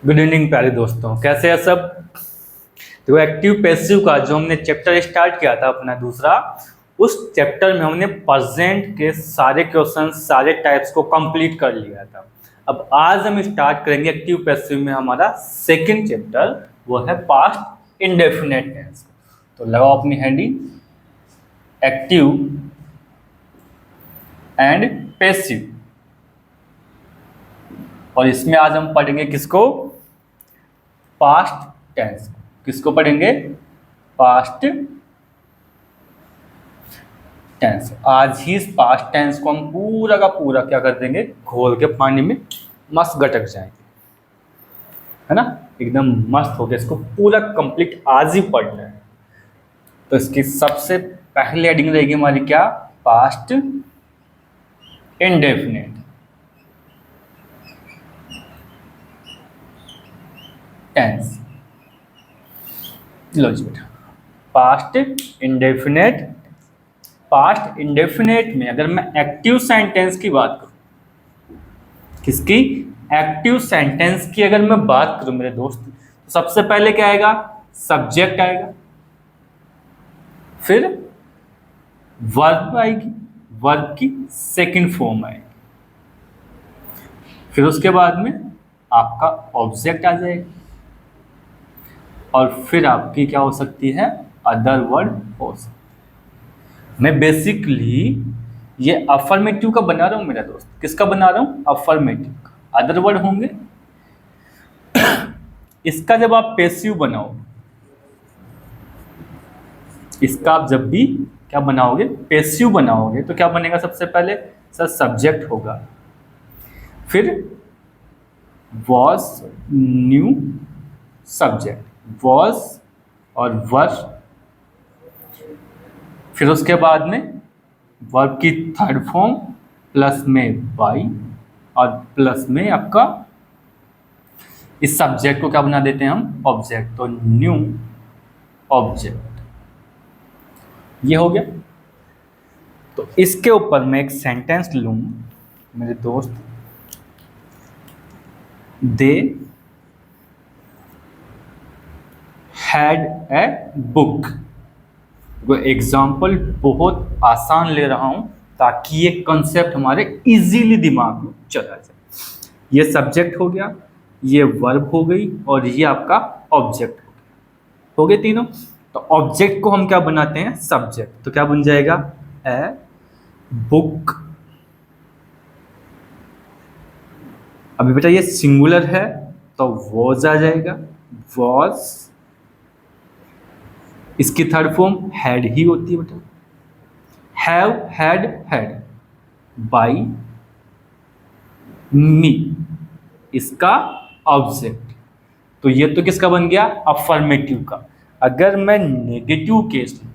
Good evening प्यारे दोस्तों, कैसे हैं सब। तो एक्टिव पैसिव का जो हमने चैप्टर स्टार्ट किया था अपना दूसरा, उस चैप्टर में हमने प्रेजेंट के सारे क्वेश्चन सारे टाइप्स को कंप्लीट कर लिया था। अब आज हम स्टार्ट करेंगे एक्टिव पैसिव में हमारा सेकंड चैप्टर, वो है पास्ट इंडेफिनेट टेंस। तो लगाओ अपनी हैंडी, एक्टिव एंड पैसिव। और इसमें आज हम पढ़ेंगे किसको? Past tense. किसको पढ़ेंगे? Past tense. आज ही इस पास्ट टेंस को हम पूरा का पूरा क्या कर देंगे, घोल के पानी में मस्त गटक जाएंगे, है ना। एकदम मस्त हो गया, इसको पूरा कंप्लीट आज ही पढ़ना है। तो इसकी सबसे पहले हेडिंग रहेगी हमारी क्या? Past indefinite tense. लो जी बेटा, पास्ट इंडेफिनेट। पास्ट इंडेफिनेट में अगर मैं एक्टिव सेंटेंस की बात करूं, किसकी? एक्टिव सेंटेंस की अगर मैं बात करूं मेरे दोस्त, तो सबसे पहले क्या आएगा? सब्जेक्ट आएगा, फिर वर्ब आएगी, वर्ब की सेकंड फॉर्म आएगी, फिर उसके बाद में आपका ऑब्जेक्ट आ जाएगा, और फिर आपकी क्या हो सकती है? अदर वर्ड हो सकती है। मैं बेसिकली ये अफर्मेटिव का बना रहा हूं मेरा दोस्त। किसका बना रहा हूं? अफर्मेटिव का। अदर वर्ड होंगे। इसका जब आप पैसिव बनाओ, इसका आप जब भी क्या बनाओगे? पैसिव बनाओगे, तो क्या बनेगा? सबसे पहले सर सब्जेक्ट होगा, फिर वॉज न्यू सब्जेक्ट, वॉज और वर, फिर उसके बाद में वर्ब की थर्ड फॉर्म प्लस में बाई, और प्लस में आपका इस सब्जेक्ट को क्या बना देते हैं हम? ऑब्जेक्ट। तो न्यू ऑब्जेक्ट, ये हो गया। तो इसके ऊपर मैं एक सेंटेंस लूं मेरे दोस्त। They had a book. वो एग्जाम्पल बहुत आसान ले रहा हूं ताकि ये कंसेप्ट हमारे इजीली दिमाग में चला जाए। ये सब्जेक्ट हो गया, ये वर्ब हो गई, और ये आपका ऑब्जेक्ट हो गया। हो गए तीनों। तो ऑब्जेक्ट को हम क्या बनाते हैं? सब्जेक्ट। तो क्या बन जाएगा? A book. अभी बेटा ये सिंगुलर है तो वॉज आ जाएगा, वॉज। इसकी थर्ड फॉर्म हैड ही होती है बेटा, हैव, हैड, हैड। बाई, मी, इसका ऑब्जेक्ट। तो ये तो किसका बन गया? अफर्मेटिव का। अगर मैं नेगेटिव केस लूं,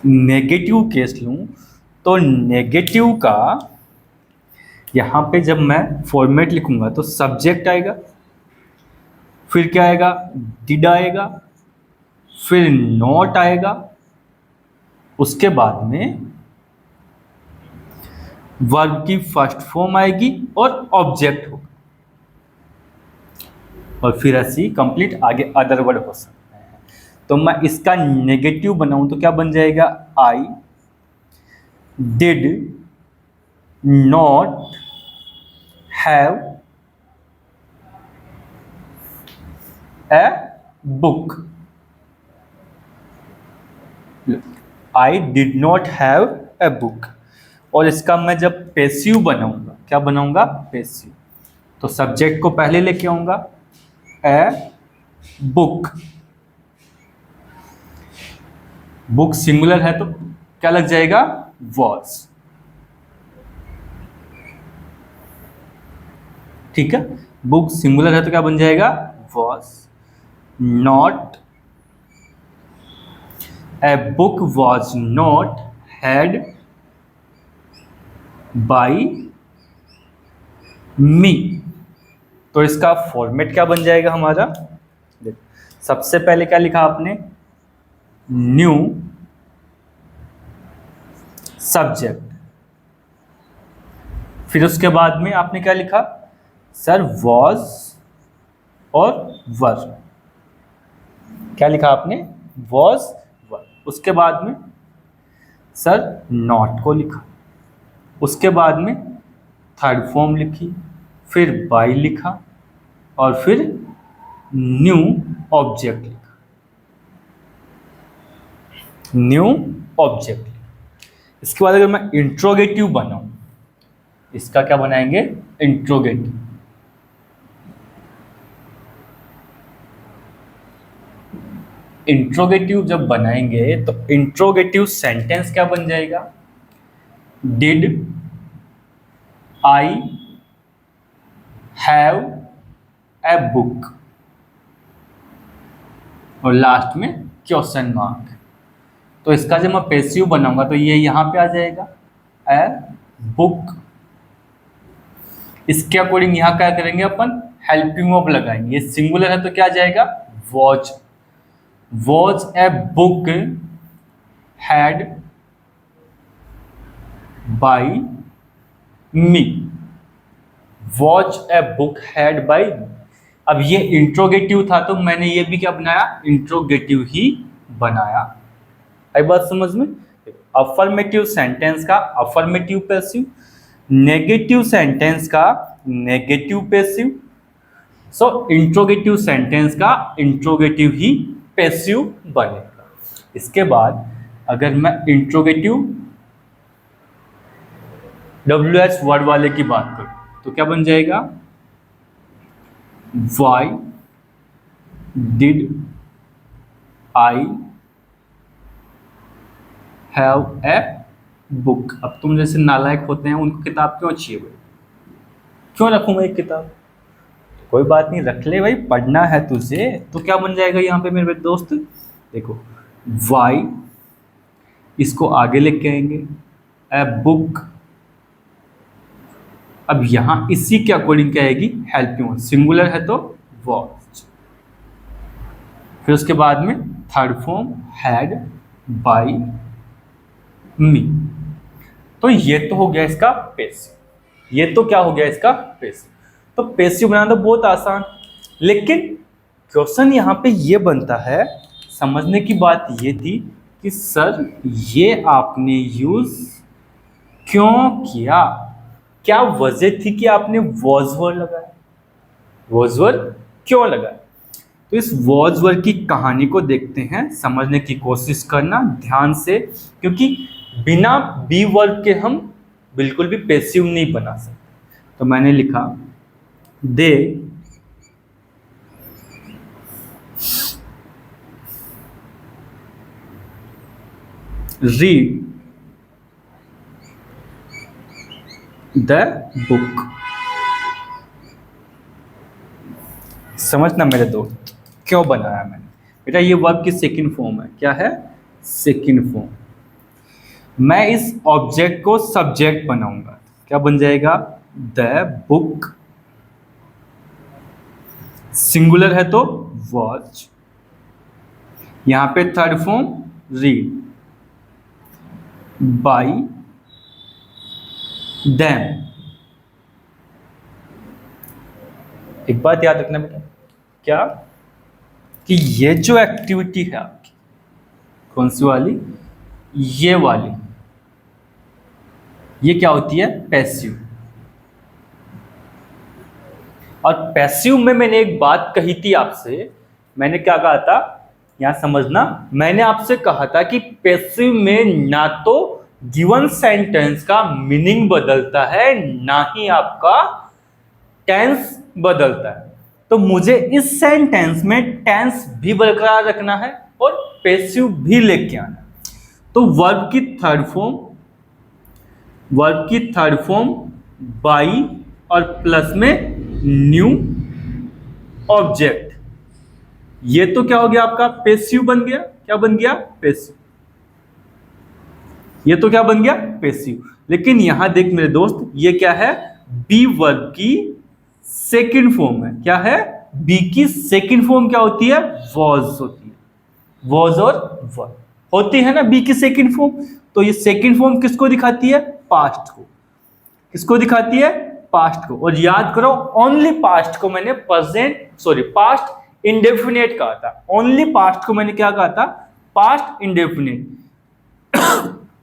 नेगेटिव केस लूं, तो नेगेटिव का यहां पे जब मैं फॉर्मेट लिखूंगा तो सब्जेक्ट आएगा, फिर क्या आएगा? डिड आएगा, फिर नॉट आएगा, उसके बाद में वर्ब की फर्स्ट फॉर्म आएगी और ऑब्जेक्ट होगा, और फिर ऐसी कंप्लीट आगे अदर वर्ड हो सकता है। तो मैं इसका नेगेटिव बनाऊं तो क्या बन जाएगा? I did not have a book. I did not have a book. और इसका मैं जब पैसिव बनाऊंगा, क्या बनाऊंगा? पैसिव। तो सब्जेक्ट को पहले लेके आऊंगा, ए बुक। बुक सिंगुलर है तो क्या लग जाएगा? वॉज। ठीक है, बुक सिंगुलर है तो क्या बन जाएगा? Was. Not, a book was not had by me. तो इसका फॉर्मेट क्या बन जाएगा हमारा? देखो, सबसे पहले क्या लिखा आपने? न्यू सब्जेक्ट, फिर उसके बाद में आपने क्या लिखा, सर वॉज और वर, क्या लिखा आपने, वॉज वर। उसके बाद में सर नॉट को लिखा, उसके बाद में थर्ड फॉर्म लिखी, फिर बाई लिखा और फिर न्यू ऑब्जेक्ट लिखा, न्यू ऑब्जेक्ट। इसके बाद अगर मैं इंट्रोगेटिव बनाऊं, इसका क्या बनाएंगे, इंट्रोगेटिव। इंट्रोगेटिव जब बनाएंगे तो इंट्रोगेटिव सेंटेंस क्या बन जाएगा, did I have a book, और लास्ट में क्वेश्चन मार्क। तो इसका जब मैं पैसिव बनाऊंगा तो ये यहां पे आ जाएगा, ए बुक। इसके अकॉर्डिंग यहां क्या करेंगे अपन, हेल्पिंग वर्ब लगाएंगे। ये सिंगुलर है तो क्या आ जाएगा, watch, watch a book had by me, watch a book had by. अब ये इंट्रोगेटिव था तो मैंने ये भी क्या बनाया, इंट्रोगेटिव ही बनाया। आई बात समझ में। अफर्मेटिव सेंटेंस का अफर्मेटिव पैसिव, नेगेटिव सेंटेंस का नेगेटिव पैसिव। सो इंट्रोगेटिव सेंटेंस का इंट्रोगेटिव ही पैसिव बनेगा। इसके बाद अगर मैं इंट्रोगेटिव WH वर्ड वाले की बात करूं तो क्या बन जाएगा, why did I have a book. अब तुम जैसे नालायक होते हैं उनको किताब क्यों चाहिए भाई, क्यों रखूं मैं एक किताब, कोई बात नहीं रख ले भाई, पढ़ना है तुझे। तो क्या बन जाएगा यहाँ पे मेरे दोस्त, देखो वाई, इसको आगे लेके आएंगे, ए बुक। अब यहां इसी के अकॉर्डिंग क्या आएगी, हेल्पिंग, सिंगुलर है तो वॉच। फिर उसके बाद में थर्ड फॉर्म हैड बाय मी। तो ये तो हो गया इसका पैसिव, ये तो क्या हो गया इसका पैसिव। तो पैसिव बनाना तो बहुत आसान, लेकिन क्वेश्चन यहाँ पे ये बनता है, समझने की बात ये थी कि सर ये आपने यूज क्यों किया, क्या वजह थी कि आपने वॉज वर्ड लगाया, वॉज वर्ड क्यों लगाया। तो इस वॉज वर्ड की कहानी को देखते हैं, समझने की कोशिश करना ध्यान से, क्योंकि बिना बी वर्ब के हम बिल्कुल भी पैसिव नहीं बना सकते। तो मैंने लिखा दे रीड द बुक। समझना मेरे दोस्त क्यों बनाया मैंने, बेटा ये वर्ब की सेकंड फॉर्म है, क्या है, सेकंड फॉर्म। मैं इस ऑब्जेक्ट को सब्जेक्ट बनाऊंगा, क्या बन जाएगा, द बुक। सिंगुलर है तो वॉच, यहां पे third form read, bye them. एक बात याद रखना बेटा, क्या कि ये जो एक्टिविटी है आपकी, कौन सी वाली, ये वाली, ये क्या होती है, पैसिव। और पैसिव में मैंने एक बात कही थी आपसे, मैंने क्या कहा था, यहां समझना, मैंने आपसे कहा था कि पैसिव में ना तो गिवन सेंटेंस का मीनिंग बदलता है, ना ही आपका टेंस बदलता है। तो मुझे इस सेंटेंस में टेंस भी बरकरार रखना है और पैसिव भी लेके आना है। तो वर्ब की थर्ड फॉर्म बाई और प्लस में न्यू ऑब्जेक्ट, ये तो क्या हो गया आपका, पैसिव बन गया। क्या बन गया, पैसिव। ये तो क्या बन गया, पैसिव। लेकिन यहां देख मेरे दोस्त, ये क्या है, बी वर्ब की सेकंड फॉर्म है। क्या है, बी की सेकंड फॉर्म क्या होती है, वॉज होती है। वॉज और वर्ब होती है ना बी की सेकंड फॉर्म। तो ये सेकंड फॉर्म किसको दिखाती है, पास्ट को। किसको दिखाती है? पास्ट को। और याद करो ओनली पास्ट को मैंने पास्ट इंडेफिनेट कहा था। ओनली पास्ट को मैंने क्या कहा था? Past indefinite.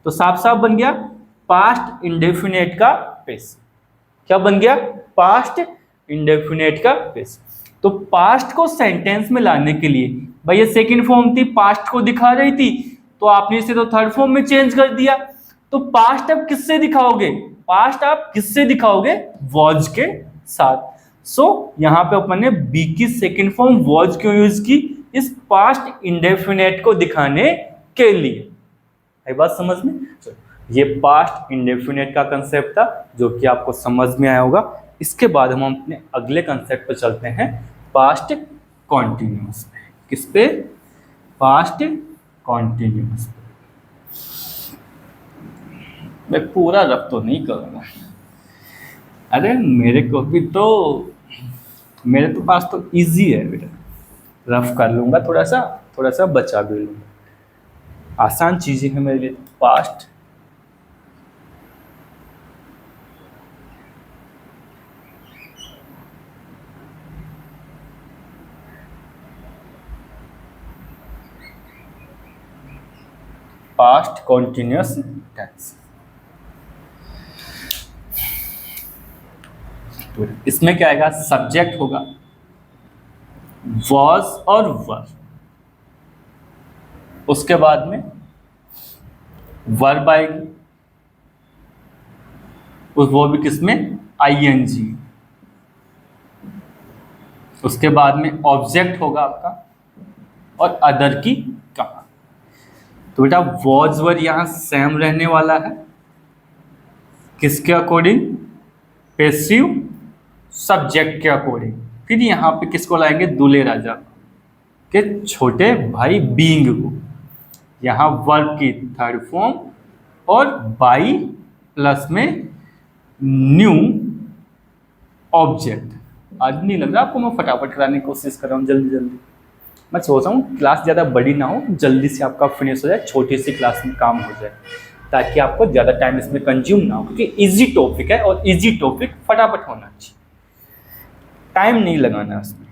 तो साफ साफ बन गया पास्ट इंडेफिनेट का पेस। क्या बन गया? पास्ट इंडेफिनेट का पेस। तो पास्ट को सेंटेंस में लाने के लिए भाई ये सेकंड फॉर्म थी, पास्ट को दिखा रही थी, तो आपने इसे तो थर्ड फॉर्म में चेंज कर दिया। तो पास्ट आप किससे दिखाओगे? पास्ट आप किससे दिखाओगे? वॉज के साथ। सो यहां पे अपन ने बी की सेकंड फॉर्म वॉज क्यों यूज की? इस पास्ट इंडेफिनेट को दिखाने के लिए। है बात समझ में? ये पास्ट इंडेफिनेट का कंसेप्ट था जो कि आपको समझ में आया होगा। इसके बाद हम अपने अगले कंसेप्ट पर चलते हैं, पास्ट कॉन्टिन्यूअस पे। किस पे? पास्ट कॉन्टिन्यूअस पे। मैं पूरा रफ तो नहीं करूँगा, अरे मेरे तो पास तो इजी है बेटा, रफ कर लूँगा, थोड़ा सा बचा भी लूँगा। आसान चीज़ें हैं मेरे लिए। Past continuous tense. इसमें क्या आएगा? सब्जेक्ट होगा, वॉज और वर, उसके बाद में वर्ब आएगी, वो भी किसमें? आईएनजी। उसके बाद में ऑब्जेक्ट होगा आपका और अदर की कहा। तो बेटा वॉज वर यहां सेम रहने वाला है, किसके अकॉर्डिंग? पैसिव सब्जेक्ट के अकॉर्डिंग। फिर यहां पे किसको लाएंगे? दूल्हे राजा के छोटे भाई बीइंग को। यहां वर्ब की थर्ड फॉर्म और बाई प्लस में न्यू ऑब्जेक्ट। आज नहीं लग रहा आपको मैं फटाफट कराने की कोशिश कर रहा हूँ जल्दी। मैं सोच रहा हूँ क्लास ज़्यादा बड़ी ना हो, जल्दी से आपका फिनिश हो जाए, छोटी सी क्लास में काम हो जाए, ताकि आपको ज़्यादा टाइम इसमें कंज्यूम ना हो, क्योंकि इजी टॉपिक है और इजी टॉपिक फटाफट होना चाहिए, टाइम नहीं लगाना उसमें।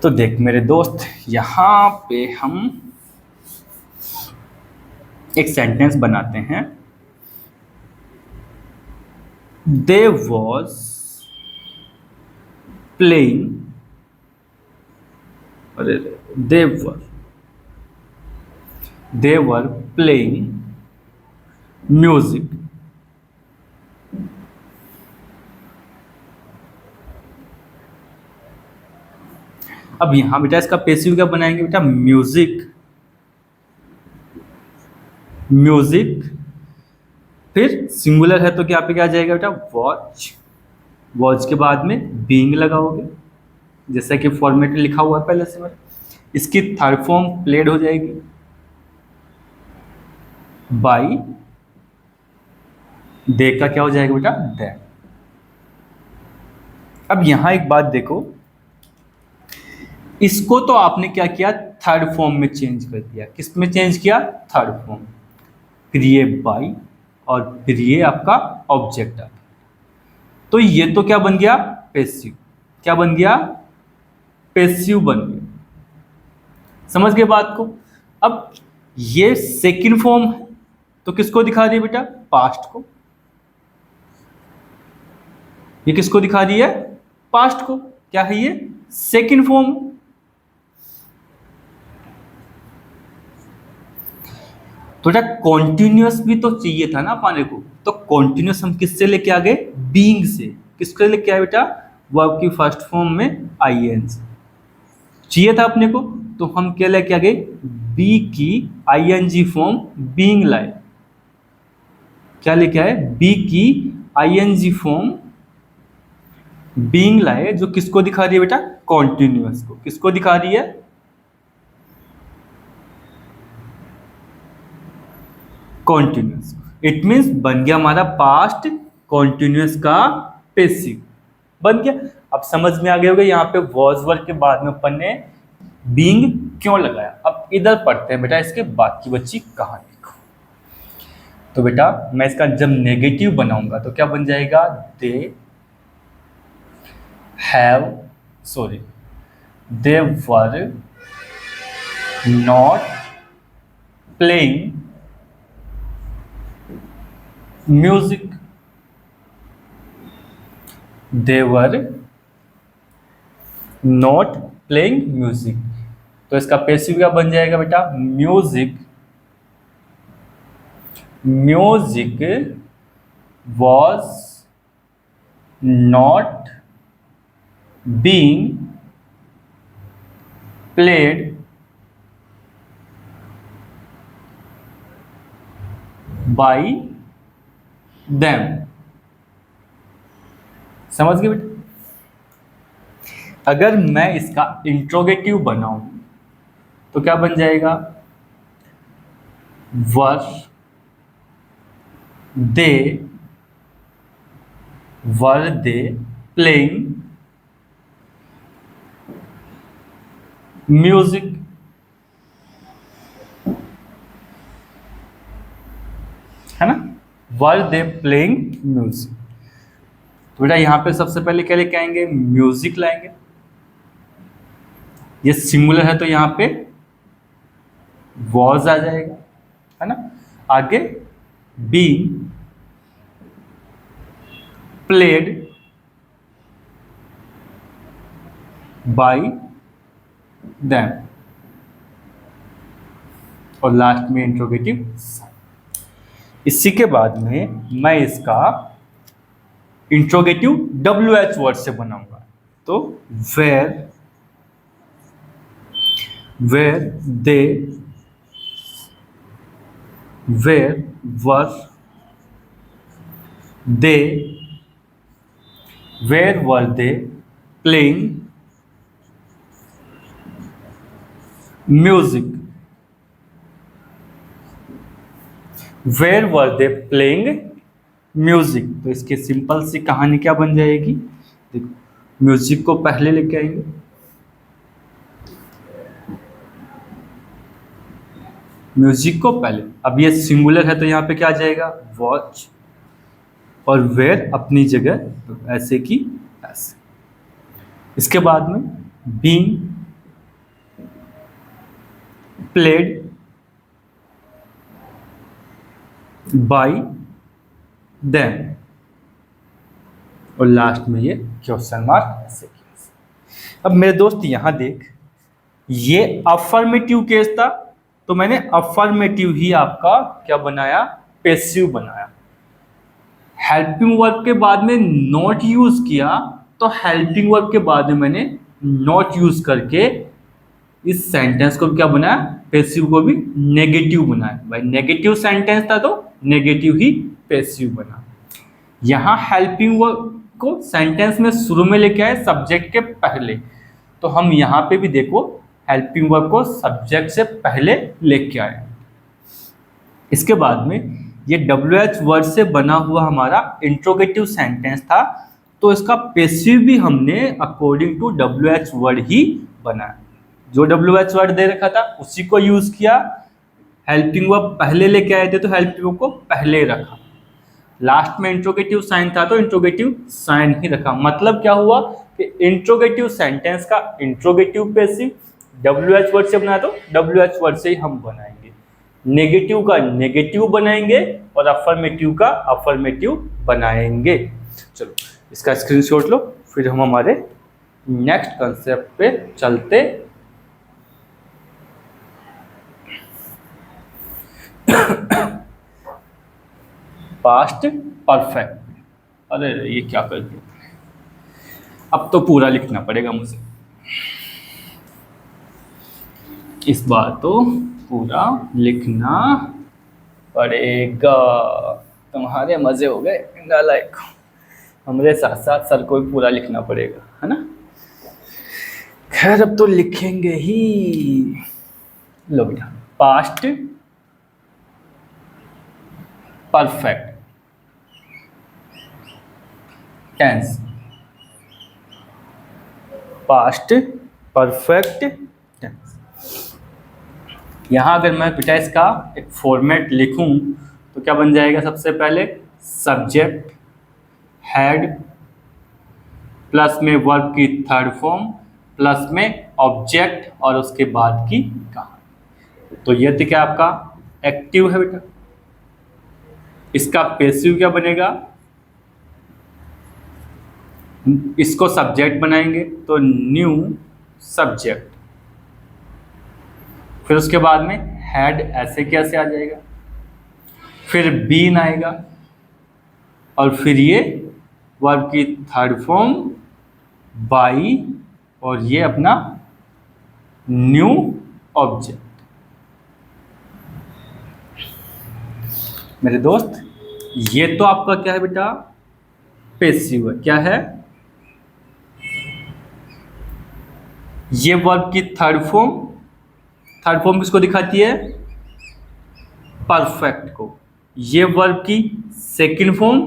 तो देख मेरे दोस्त, यहाँ पे हम एक सेंटेंस बनाते हैं। They was playing, they were playing music अब यहां बेटा इसका पैसिव क्या बनाएंगे बेटा? म्यूजिक फिर सिंगुलर है तो क्या पे क्या जाएगा बेटा? वॉच के बाद में बीइंग लगाओगे, जैसा कि फॉर्मेट में लिखा हुआ है पहले से। इसकी थर्ड फॉर्म प्लेड हो जाएगी बाई, दे का क्या हो जाएगा बेटा? दैट। अब यहां एक बात देखो, इसको तो आपने क्या किया? थर्ड फॉर्म में चेंज कर दिया। किस में चेंज किया? Third form. फिर ये बाई और फिर ये आपका ऑब्जेक्ट आ, तो ये तो क्या बन गया? पैसिव। क्या बन गया? पैसिव बन गया। समझ गए बात को? अब ये सेकंड फॉर्म है तो किसको दिखा रही है बेटा? पास्ट को। ये किसको दिखा रही है? पास्ट को। क्या है ये? Second form. तो बेटा कॉन्टिन्यूअस भी तो चाहिए था ना पाने को, तो कॉन्टिन्यूअस हम किससे लेके आ गए? बीइंग से। किसके लेके आए बेटा? वर्ब की फर्स्ट फॉर्म में आईएनजी चाहिए था अपने को, तो हम क्या लेके आ गए? बी की आईएनजी फॉर्म बीइंग लाए। क्या लेके आए? बी की आईएनजी फॉर्म बीइंग लाए, जो किसको दिखा रही है बेटा? कॉन्टिन्यूअस को। किसको दिखा रही है? कॉन्टिन्यूअस। इट मीन्स बन गया हमारा पास्ट कॉन्टिन्यूअस का पैसिव बन गया। अब समझ में आ गया होगा यहाँ पे वॉज वर्ब के बाद में अपन ने बीइंग क्यों लगाया। अब इधर पढ़ते हैं बेटा इसके बाद की बच्ची कहानी को। तो बेटा मैं इसका जब नेगेटिव बनाऊंगा तो क्या बन जाएगा, they have sorry they were not playing music, they were not playing music. तो इसका पैसिव क्या बन जाएगा बेटा, music music was not being played by them. समझ गए बेटा। अगर मैं इसका इंट्रोगेटिव बनाऊं तो क्या बन जाएगा, वर दे प्लेइंग म्यूजिक। है ना, वर दे प्लेइंग म्यूजिक। तो बेटा यहाँ पे सबसे पहले क्या लेके आएंगे, म्यूजिक लाएंगे। ये सिंगुलर है तो यहाँ पे वॉज आ जाएगा, है ना। आगे बी प्लेड बाई देम, और लास्ट में इंट्रोगेटिव। इसी के बाद में मैं इसका इंट्रोगेटिव WH वर्ड से बनाऊंगा। तो where they were they playing music, where were they playing music. तो इसकी सिंपल सी कहानी क्या बन जाएगी, देखो म्यूजिक को पहले लेके आएंगे, म्यूजिक को पहले। अब ये सिंगुलर है तो यहाँ पे क्या आ जाएगा, वॉच, और वेयर अपनी जगह, तो ऐसे की ऐसे। इसके बाद में बीइंग प्लेड बाई देम, और लास्ट में ये क्वेश्चन मार्क ऐसे किया। अब मेरे दोस्त यहाँ देख, ये अफर्मेटिव केस था तो मैंने अफर्मेटिव ही आपका क्या बनाया, पैसिव बनाया। हेल्पिंग वर्ब के बाद में नॉट यूज किया तो हेल्पिंग वर्ब के बाद में मैंने नॉट यूज करके इस सेंटेंस को क्या बनाया, पैसिव को भी नेगेटिव बनाया। भाई नेगेटिव सेंटेंस था तो नेगेटिव ही पैसिव बना। यहाँ हेल्पिंग वर्ब को सेंटेंस में शुरू में लेके आए सब्जेक्ट के पहले, तो हम यहाँ पे भी देखो हेल्पिंग वर्ब को सब्जेक्ट से पहले लेके आए। इसके बाद में ये WH वर्ड से बना हुआ हमारा इंट्रोगेटिव सेंटेंस था, तो इसका पैसिव भी हमने अकॉर्डिंग टू WH वर्ड ही बनाया। जो WH वर्ड दे रखा था उसी को यूज किया, हेल्पिंग वर्ब पहले लेके आए थे तो हेल्पिंग वर्ब को पहले रखा, लास्ट में इंट्रोगेटिव साइन था तो इंट्रोगेटिव साइन ही रखा। मतलब क्या हुआ कि इंट्रोगेटिव सेंटेंस का इंट्रोगेटिव पैसिव WH वर्ड से बनाया तो WH वर्ड से ही हम बनाएंगे, नेगेटिव का नेगेटिव बनाएंगे और अफर्मेटिव का अफर्मेटिव बनाएंगे। चलो इसका स्क्रीनशॉट लो, फिर हम हमारे नेक्स्ट कंसेप्ट पे चलते। पास्ट परफेक्ट, अरे ये क्या कर दिया, अब तो पूरा लिखना पड़ेगा मुझे, इस बार तो पूरा लिखना पड़ेगा। तुम्हारे मजे हो गए नालायक, हमारे साथ साथ सर को भी पूरा लिखना पड़ेगा, है ना। खैर अब तो लिखेंगे ही। लो बेटा, past perfect tense, past perfect tense. यहाँ अगर मैं बेटा इसका एक फॉर्मेट लिखूं तो क्या बन जाएगा, सबसे पहले सब्जेक्ट हैड प्लस में वर्ब की थर्ड फॉर्म प्लस में ऑब्जेक्ट और उसके बाद की कहानी। तो ये तो क्या आपका एक्टिव है बेटा। इसका पैसिव क्या बनेगा, इसको सब्जेक्ट बनाएंगे तो न्यू सब्जेक्ट, फिर उसके बाद में हैड ऐसे कैसे आ जाएगा, फिर बीन आएगा और फिर ये वर्ब की थर्ड फॉर्म बाई और ये अपना न्यू ऑब्जेक्ट। मेरे दोस्त ये तो आपका क्या है बेटा, पैसिव है। क्या है, ये वर्ब की थर्ड फॉर्म किसको दिखाती है, परफेक्ट को। ये वर्ब की सेकंड फॉर्म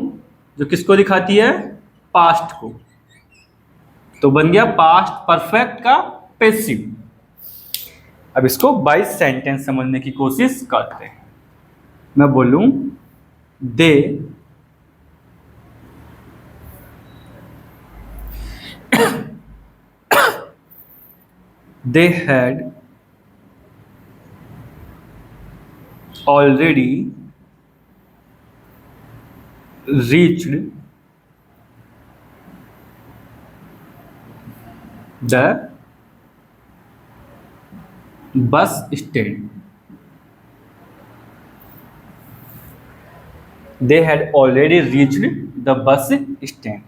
जो किसको दिखाती है, पास्ट को। तो बन गया पास्ट परफेक्ट का पैसिव। अब इसको बाय सेंटेंस समझने की कोशिश करते हैं। मैं बोलूं दे they had already reached the bus stand. They had already reached the bus stand.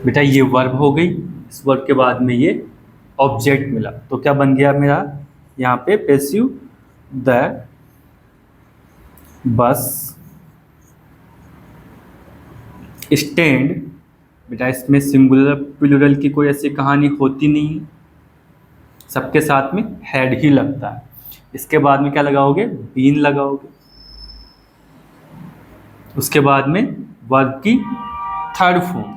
बेटा ये वर्ब हो गई, इस वर्ब के बाद में ये ऑब्जेक्ट मिला, तो क्या बन गया मेरा यहाँ पे पैसिव, द बस स्टैंड। बेटा इसमें सिंगुलर प्लूरल की कोई ऐसी कहानी होती नहीं है, सबके साथ में हैड ही लगता है। इसके बाद में क्या लगाओगे, बीन लगाओगे, उसके बाद में वर्ब की थर्ड फॉर्म।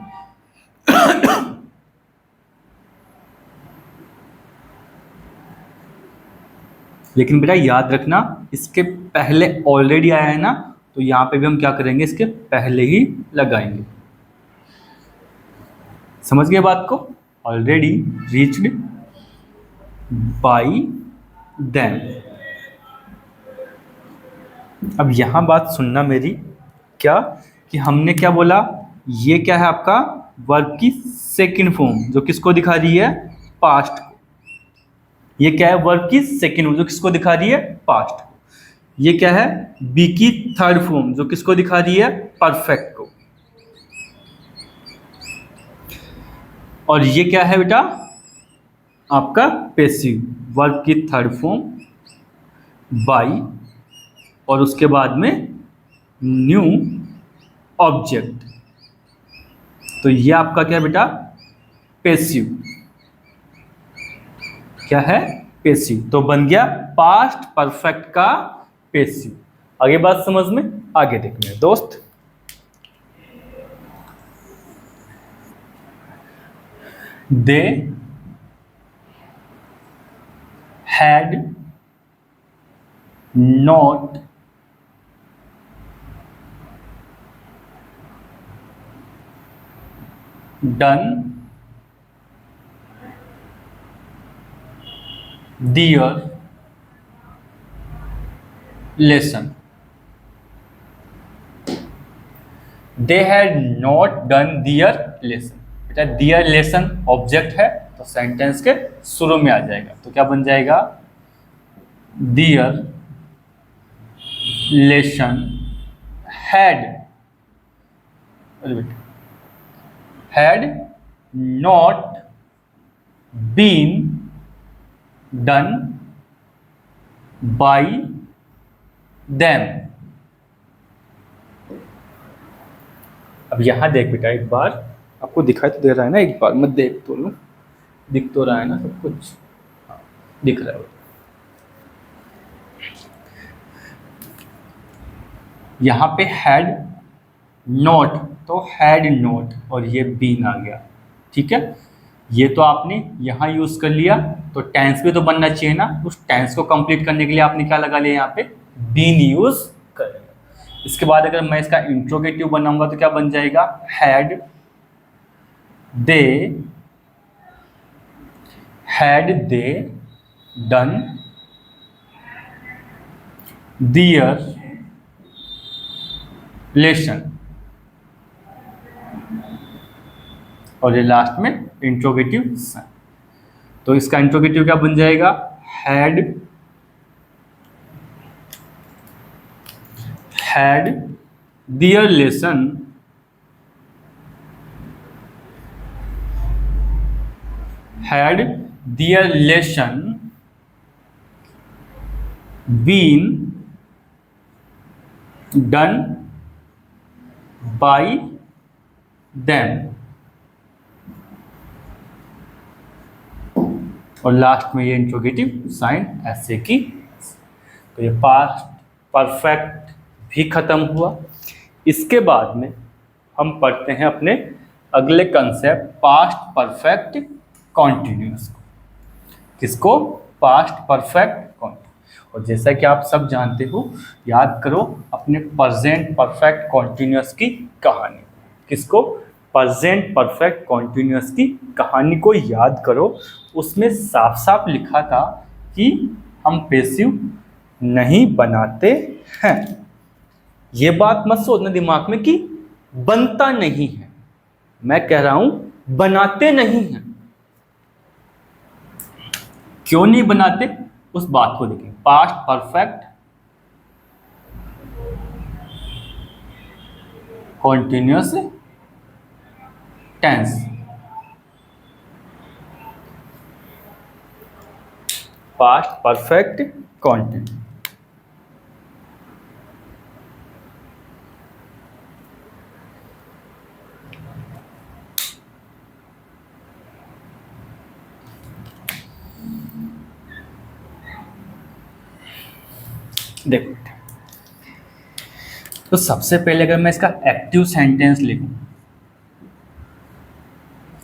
लेकिन बेटा याद रखना इसके पहले ऑलरेडी आया है ना, तो यहां पे भी हम क्या करेंगे, इसके पहले ही लगाएंगे। समझ गए बात को, ऑलरेडी रीच्ड बाई देम। अब यहां बात सुनना मेरी, क्या कि हमने क्या बोला, ये क्या है आपका वर्ब की सेकंड फॉर्म जो किसको दिखा रही है, पास्ट को। ये क्या है, वर्ब की सेकंड फॉर्म जो किसको दिखा रही है, पास्ट को। ये क्या है, बी की थर्ड फॉर्म जो किसको दिखा रही है, परफेक्ट को। और ये क्या है बेटा, आपका पैसिव, वर्ब की थर्ड फॉर्म बाई और उसके बाद में न्यू ऑब्जेक्ट। तो ये आपका क्या है बेटा, पैसिव। क्या है, पैसिव। तो बन गया पास्ट परफेक्ट का पैसिव। आगे बात समझ में, आगे देखना है दोस्त। They had not done their lesson. They had not done their lesson. बेटा their lesson ऑब्जेक्ट है तो सेंटेंस के शुरू में आ जाएगा, तो क्या बन जाएगा, their lesson had not been done by them. अब यहां देख बेटा, एक बार आपको दिखाई तो दे रहा है ना, एक बार मैं देख तो लूं, दिख तो रहा है ना सब कुछ, दिख रहा है। यहां पे हैड नॉट, तो हैड नॉट और ये बीन आ गया, ठीक है। ये तो आपने यहाँ यूज कर लिया, तो टेंस भी तो बनना चाहिए ना, उस टेंस को कंप्लीट करने के लिए आपने क्या लगा लिया, यहाँ पे बीन यूज कर। इसके बाद अगर मैं इसका इंट्रोगेटिव बनाऊंगा तो क्या बन जाएगा, had they done their lesson, और ये लास्ट में इंट्रोगेटिव। तो इसका इंट्रोगेटिव क्या बन जाएगा, had their lesson been done by them, और लास्ट में ये इंट्रोगेटिव साइन ऐसे की। तो ये पास्ट परफेक्ट भी खत्म हुआ। इसके बाद में हम पढ़ते हैं अपने अगले कंसेप्ट पास्ट परफेक्ट कॉन्टिन्यूअस को। किसको, पास्ट परफेक्ट कॉन्टिन्यूअस। और जैसा कि आप सब जानते हो, याद करो अपने प्रेजेंट परफेक्ट कॉन्टिन्यूअस की कहानी। किसको, प्रेजेंट परफेक्ट कॉन्टिन्यूअस की कहानी को याद करो। उसमें साफ साफ लिखा था कि हम पैसिव नहीं बनाते हैं। ये बात मत सोचना दिमाग में कि बनता नहीं है, मैं कह रहा हूं बनाते नहीं हैं। क्यों नहीं बनाते उस बात को देखें। Past perfect continuous tense, past perfect continuous. देखो, तो सबसे पहले अगर मैं इसका एक्टिव सेंटेंस लिखूं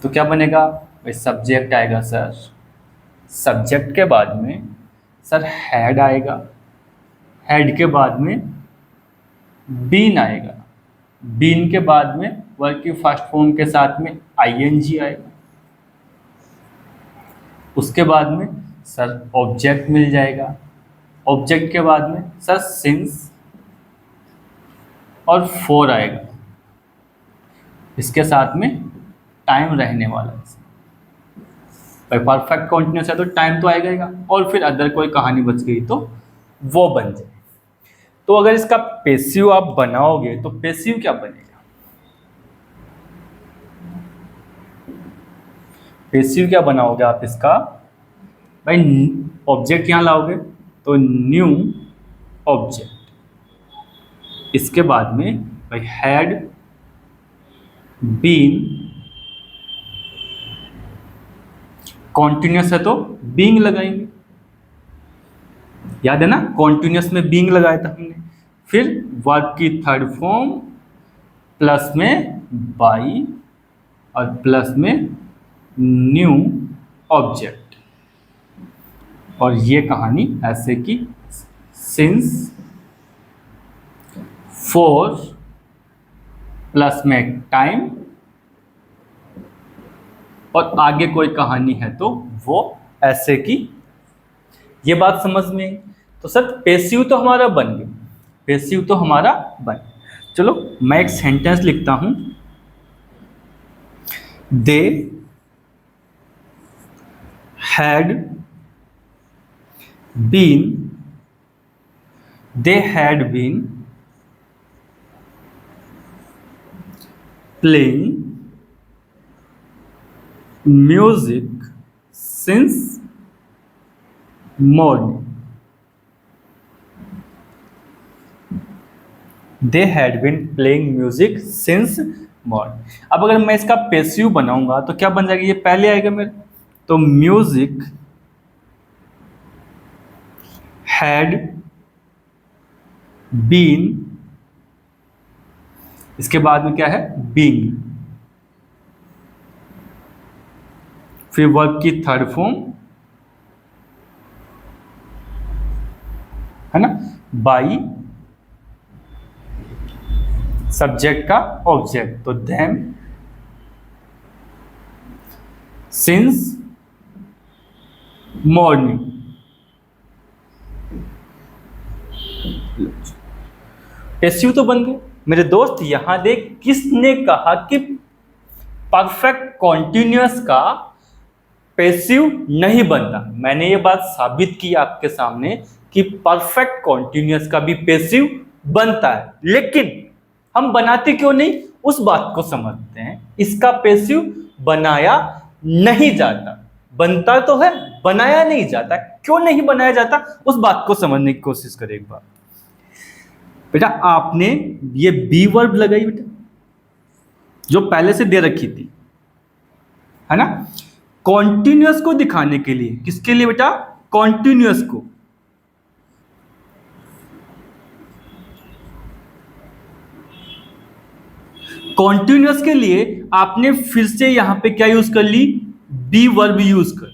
तो क्या बनेगा, भाई सब्जेक्ट आएगा सर, सब्जेक्ट के बाद में सर हैड आएगा, हैड के बाद में बीन आएगा, बीन के बाद में वर्ब की फर्स्ट फॉर्म के साथ में आईएनजी आएगा, उसके बाद में सर ऑब्जेक्ट मिल जाएगा, ऑब्जेक्ट के बाद में सर सिंस और फॉर आएगा, इसके साथ में टाइम रहने वाला है। भाई परफेक्ट कॉन्टिन्यूअस है तो टाइम तो आएगा ही, और फिर अदर कोई कहानी बच गई तो वो बन जाए। तो अगर इसका पैसिव आप बनाओगे तो पैसिव क्या बनेगा, पैसिव क्या बनाओगे आप इसका, भाई ऑब्जेक्ट यहां लाओगे तो न्यू ऑब्जेक्ट, इसके बाद में भाई हैड बीन, कॉन्टिन्यूअस है तो बीइंग लगाएंगे, याद है ना, कॉन्टिन्यूअस में बीइंग लगाया था हमने। फिर वर्ब की थर्ड फॉर्म प्लस में बाई और प्लस में न्यू ऑब्जेक्ट, और ये कहानी ऐसे की सिंस, फॉर प्लस में टाइम, और आगे कोई कहानी है तो वो ऐसे की। ये बात समझ में। तो सर पैसिव तो हमारा बन गया, पैसिव तो हमारा बन। चलो मैं एक सेंटेंस लिखता हूं, they had been playing music since morning. They had been playing music since morning. अब अगर मैं इसका पैसिव बनाऊंगा तो क्या बन जाएगा, ये पहले आएगा मेरे, तो म्यूजिक हैड बीन, इसके बाद में क्या है बीइंग, फिर वर्ब की थर्ड फॉर्म है ना बाई सब्जेक्ट का ऑब्जेक्ट, तो देम, सिंस मॉर्निंग। पैसिव तो बन गए मेरे दोस्त। यहां देख, किसने कहा कि परफेक्ट कॉन्टिन्यूअस का पैसिव नहीं बनता? मैंने ये बात साबित की आपके सामने कि परफेक्ट कॉन्टिन्यूअस का भी पैसिव बनता है, लेकिन हम बनाते क्यों नहीं, उस बात को समझते हैं। इसका पैसिव बनाया नहीं जाता, बनता तो है, बनाया नहीं जाता। क्यों नहीं बनाया जाता, उस बात को समझने की कोशिश करें एक बार। बेटा आपने ये बी वर्ब लगाई बेटा, जो पहले से दे रखी थी, है ना, कॉन्टिन्यूअस को दिखाने के लिए। किसके लिए बेटा? कॉन्टिन्यूअस को। कॉन्टिन्यूअस के लिए आपने फिर से यहां पे क्या यूज कर ली? बी वर्ब यूज कर।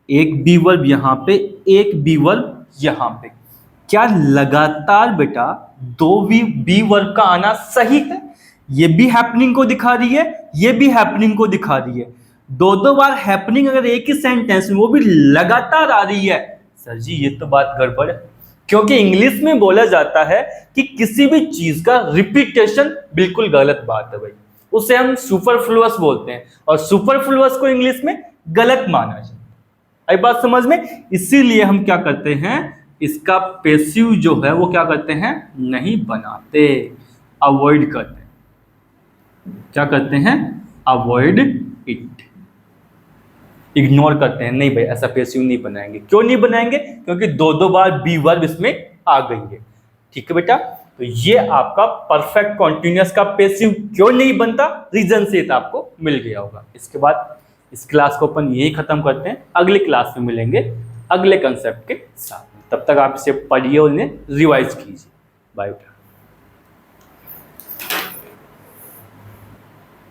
एक बी वर्ब यहां पे, एक बी वर्ब यहां पे। क्या लगातार बेटा दो बी वर्ब का आना सही है? ये भी हैपनिंग को दिखा रही है, ये भी हैपनिंग को दिखा रही है। दो बार हैपनिंग अगर एक ही सेंटेंस में, वो भी लगातार आ रही है, सर जी ये तो बात गड़बड़ है। क्योंकि इंग्लिश में बोला जाता है कि किसी भी चीज का रिपीटेशन बिल्कुल गलत बात है भाई, उसे हम सुपरफ्लुअस बोलते हैं, और सुपरफ्लुअस को इंग्लिश में गलत माना जाता है। आई बात समझ में? इसीलिए हम क्या करते हैं, इसका पैसिव जो है वो क्या करते हैं, नहीं बनाते, अवॉइड करते हैं। क्या करते हैं? अवॉइड इट, इग्नोर करते हैं। नहीं भाई ऐसा पैसिव नहीं बनाएंगे। क्यों नहीं बनाएंगे? क्योंकि दो बार बी वर्ब इसमें आ गई है। ठीक है बेटा, तो ये आपका परफेक्ट कॉन्टिन्यूअस का पैसिव क्यों नहीं बनता, रीजन से आपको मिल गया होगा। इसके बाद इस क्लास को अपन यही खत्म करते हैं, अगले क्लास में मिलेंगे अगले कंसेप्ट के साथ। तब तक आप इसे पढ़िए और इन्हें रिवाइज कीजिए। बाय।